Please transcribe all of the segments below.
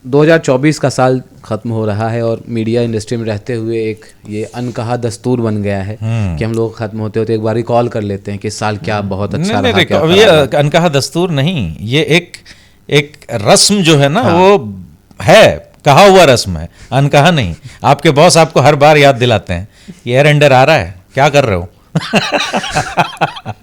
2024 का साल खत्म हो रहा है और मीडिया इंडस्ट्री में रहते हुए एक ये अनकहा दस्तूर बन गया है कि हम लोग खत्म होते होते एक बार रिकॉल कर लेते हैं कि इस साल क्या बहुत अच्छा रहा, क्या अब ये अनकहा दस्तूर नहीं, ये एक रस्म जो है ना, वो है, कहा हुआ रस्म है, अनकहा नहीं। आपके बॉस आपको हर बार याद दिलाते हैं ये एयर एंडर आ रहा है, क्या कर रहे हो।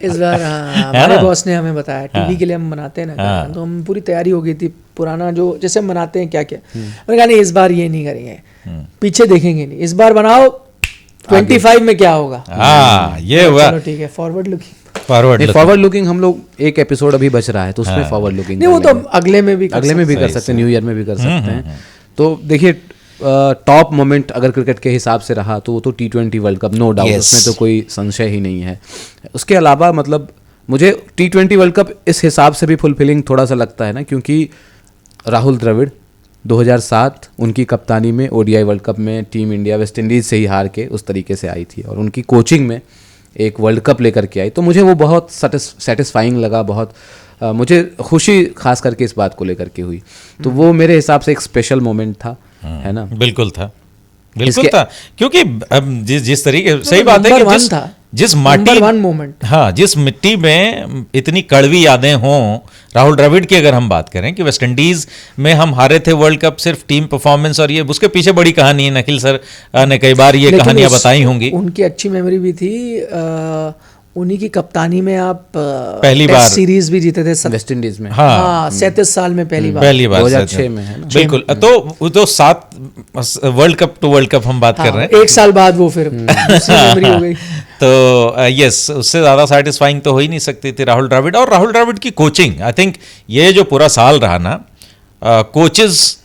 इस बार हमारे बॉस ने हमें बताया टीवी के लिए हम बनाते हैं ना, तो हम पूरी तैयारी हो गई थी, पुराना जो जैसे हम बनाते हैं क्या क्या, मैंने कहा नहीं इस बार ये नहीं करेंगे, पीछे देखेंगे नहीं, इस बार बनाओ 25 में क्या होगा। ये हुआ, चलो ठीक है, फॉरवर्ड लुकिंग हम लोग एक एपिसोड अभी बच रहा है तो उसमें फॉरवर्ड लुकिंग नहीं, वो तो अगले में भी कर सकते हैं, न्यू ईयर में भी कर सकते हैं। तो देखिए टॉप मोमेंट अगर क्रिकेट के हिसाब से रहा तो वो तो T20 world cup, no doubt, उसमें तो कोई संशय ही नहीं है। उसके अलावा मतलब मुझे T20 वर्ल्ड कप इस हिसाब से भी फुलफिलिंग थोड़ा सा लगता है ना, क्योंकि राहुल द्रविड़ 2007 उनकी कप्तानी में ODI वर्ल्ड कप में टीम इंडिया वेस्ट इंडीज़ से ही हार के उस तरीके से आई थी और उनकी कोचिंग में एक वर्ल्ड कप लेकर के आई, तो मुझे वो बहुत सेटिस्फाइंग लगा, बहुत मुझे खुशी खास करके इस बात को लेकर के हुई। तो वो मेरे हिसाब से एक स्पेशल मोमेंट था, है ना। बिल्कुल था क्योंकि अब जिस तरीके, सही बात है कि जिस माटी, मोमेंट, हाँ, जिस मिट्टी में इतनी कड़वी यादें हों, राहुल द्रविड़ की अगर हम बात करें कि वेस्ट इंडीज में हम हारे थे वर्ल्ड कप सिर्फ टीम परफॉर्मेंस, और ये उसके पीछे बड़ी कहानी है, निखिल सर ने कई बार ये कहानियां बताई होंगी। उनकी अच्छी मेमोरी भी थी, उन्हीं की कप्तानी में आप पहली बार सीरीज भी जीते थे वेस्ट इंडीज में, हाँ 37 साल में पहली बार 2006 में, है ना। बिल्कुल, तो 7 world cup to world cup हम बात कर रहे हैं, एक साल बाद वो फिर मेमोरी हो गई। तो यस, उससे ज़्यादा सेटिस्फाइंग तो हो ही नहीं सकती थी राहुल द्रविड़। और राहुल द्रविड़ की कोचिंग, आई थिंक ये जो पूरा साल रहा ना, कोचेस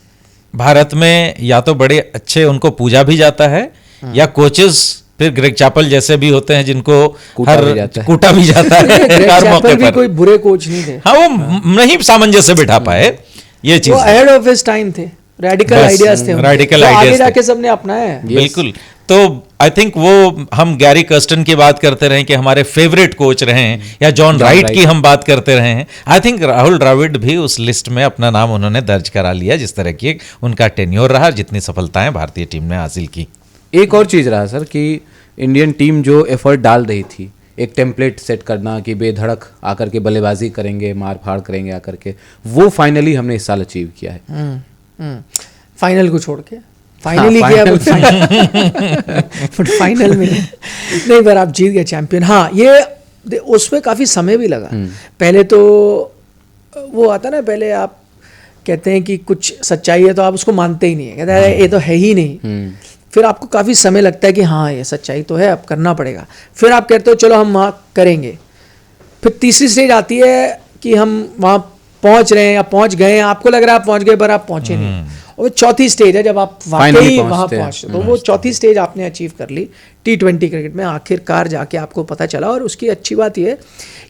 भारत में या तो बड़े अच्छे, उनको पूजा भी जाता है, या कोचेस फिर ग्रेग चैपल जैसे भी होते हैं जिनको कूटा भी जाता है हर मौके पर। कोई बुरे कोच नहीं थे, हाँ, वो नहीं सामंजस्य बिठा पाए, ये चीज, वो अहेड ऑफ हिज टाइम थे, रेडिकल आइडियाज थे, रेडिकल आइडियाज आगे जाके सबने अपनाया है। बिल्कुल, तो आई थिंक वो, हम गैरी कर्स्टन की बात करते रहे कि हमारे फेवरेट कोच रहे हैं, या जॉन राइट की हम बात करते रहे हैं, आई थिंक राहुल द्रविड़ भी उस लिस्ट में अपना नाम उन्होंने दर्ज करा लिया, जिस तरह की उनका टेन्योर रहा, जितनी सफलताएं भारतीय टीम ने हासिल की। एक और चीज़ रहा सर कि इंडियन टीम जो एफर्ट डाल रही थी, एक टेम्पलेट सेट करना कि बेधड़क आकर के बल्लेबाजी करेंगे, मार फाड़ करेंगे आकर के, वो फाइनली हमने इस साल अचीव किया है। फाइनल को छोड़ के, फाइनली किया बट फाइनल में नहीं, पर आप जीत गए चैंपियन। हाँ, ये उसमें काफ़ी समय भी लगा। पहले तो वो आता ना, पहले आप कहते हैं कि कुछ सच्चाई है तो आप उसको मानते ही नहीं है, कहते हैं ये तो है ही नहीं, फिर आपको काफ़ी समय लगता है कि हाँ ये सच्चाई तो है, अब करना पड़ेगा, फिर आप कहते हो चलो हम वहाँ करेंगे, फिर तीसरी स्टेज आती है कि हम वहाँ पहुँच रहे हैं या पहुँच गए हैं, आपको लग रहा है आप पहुँच गए पर आप पहुँचे नहीं, और चौथी स्टेज है जब आप वाकई वहाँ पहुँचते, तो वो चौथी स्टेज आपने अचीव कर ली T20 क्रिकेट में, आखिरकार जाके आपको पता चला। और उसकी अच्छी बात ये है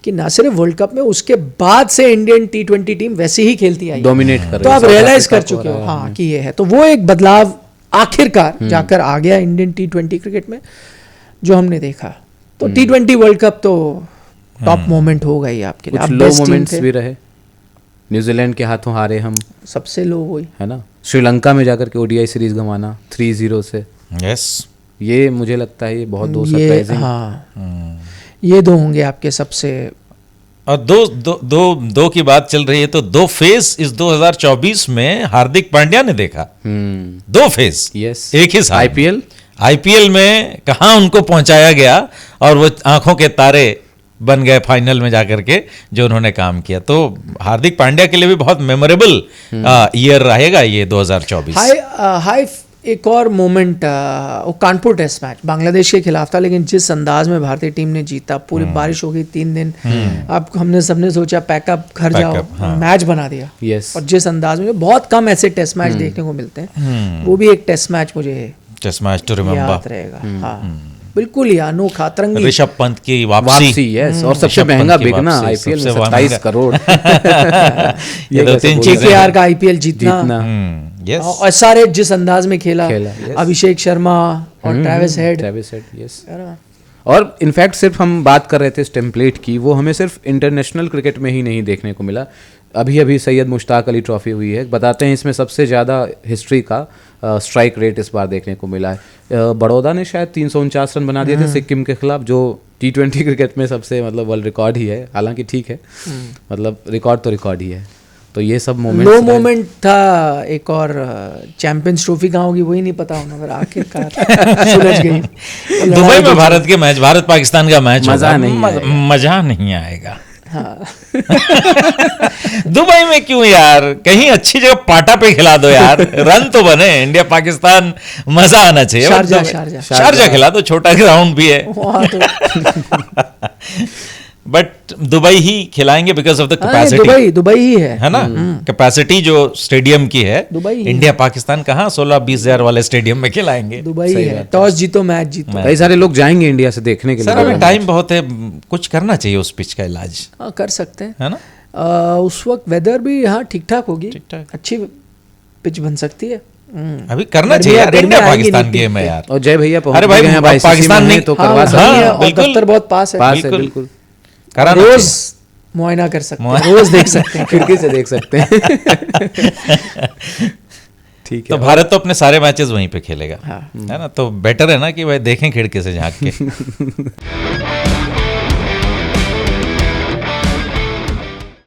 कि ना सिर्फ वर्ल्ड कप में, उसके बाद से इंडियन T20 टीम वैसे ही खेलती आई, डोमिनेट कर रही है, तो आप रियलाइज कर चुके हो हाँ कि ये है, तो वो एक बदलाव आखिरकार जाकर आ गया इंडियन T20 क्रिकेट में जो हमने देखा। तो T20 वर्ल्ड कप तो टॉप मोमेंट हो गई आपके लिए। कुछ लो मोमेंट्स भी रहे, न्यूजीलैंड के हाथों हारे हम, सबसे लो वही है ना, श्रीलंका में जाकर के ODI सीरीज गंवाना 3-0 से, यस, ये मुझे लगता है ये बहुत दो सरप्राइजिंग। हाँ, ये दो होंगे आपके सबसे। और दो की बात चल रही है तो 2 फेज इस 2024 में हार्दिक पांड्या ने देखा, 2 फेज, यस, एक ही साल। IPL में कहाँ उनको पहुंचाया गया और वो आंखों के तारे बन गए फाइनल में जाकर के जो उन्होंने काम किया। तो हार्दिक पांड्या के लिए भी बहुत मेमोरेबल ईयर रहेगा ये 2024। हाई एक और मोमेंट, वो कानपुर टेस्ट मैच बांग्लादेश के खिलाफ था, लेकिन जिस अंदाज में भारतीय टीम ने जीता, पूरी बारिश हो गई 3 दिन, अब हमने सबने सोचा पैकअप घर जाओ, मैच बना दिया, yes. और जिस अंदाज में, बहुत कम ऐसे टेस्ट मैच देखने को मिलते हैं, वो भी एक टेस्ट मैच मुझे टेस्ट मैच टू रिमेंबर याद रहेगा। हाँ, बिल्कुल ही अनोखा, तरंगी, ऋषभ पंत की वापसी, यस, और सबसे महंगा बिकना IPL में 27 करोड़ ये 2-3 KKR का IPL जीतना, और सारे जिस अंदाज में खेला, अभिषेक शर्मा और ट्रेविस हेड, यस। और इनफैक्ट सिर्फ हम बात कर रहे थे इस टेम्पलेट की, वो हमें सिर्फ इंटरनेशनल क्रिकेट में ही नहीं देखने को मिला, अभी अभी सैयद मुश्ताक अली ट्रॉफी हुई है, बताते हैं इसमें सबसे ज़्यादा हिस्ट्री का स्ट्राइक रेट इस बार देखने को मिला है। बड़ौदा ने शायद 349 रन बना दिए थे सिक्किम के खिलाफ, जो T20 क्रिकेट में सबसे मतलब वर्ल्ड रिकॉर्ड ही है। हालांकि ठीक है, मतलब रिकॉर्ड तो रिकॉर्ड ही है। तो ये सब मोमेंट लो मोमेंट था। एक और चैंपियंस ट्रॉफी कहाँ होगी वही नहीं पता होना, मगर आखिरकार सुलझ गई। दुबई में भारत के मैच, भारत पाकिस्तान का मैच मजा नहीं मजा नहीं आएगा। हाँ। दुबई में क्यों यार, कहीं अच्छी जगह पाटा पे खिला दो यार, रन तो बने। इंडिया पाकिस्तान मजा आना चाहिए। शारजा खिला दो, छोटा ग्राउंड भी है। बट दुबई ही खिलाएंगे because of the capacity. Dubai ही है ना, कैपेसिटी जो स्टेडियम की है। इंडिया पाकिस्तान कहाँ 16-20 हजार वाले स्टेडियम में खिलाएंगे। दुबई है, टॉस जीतो मैच जीतो। कई सारे लोग जाएंगे इंडिया से देखने के लिए। सर अभी टाइम बहुत है, कुछ करना चाहिए उस पिच का इलाज। कर सकते हैं, है ना। उस वक्त वेदर भी यहाँ ठीक ठाक होगी, ठीक-ठाक। अच्छी पिच बन सकती है। अभी करना चाहिए यार, इंडिया पाकिस्तान गेम है यार। और जय भैया अरे भाई पाकिस्तान नहीं तो करवा सकते हैं। बिल्कुल, दफ्तर बहुत पास है। बिल्कुल रोज मुआयना कर सकते हैं, रोज देख सकते हैं, खिड़की से देख सकते हैं। ठीक है। तो भारत तो अपने सारे मैचेस वहीं पे खेलेगा, है ना। तो बेटर है ना कि भाई देखें खिड़की से झांक के।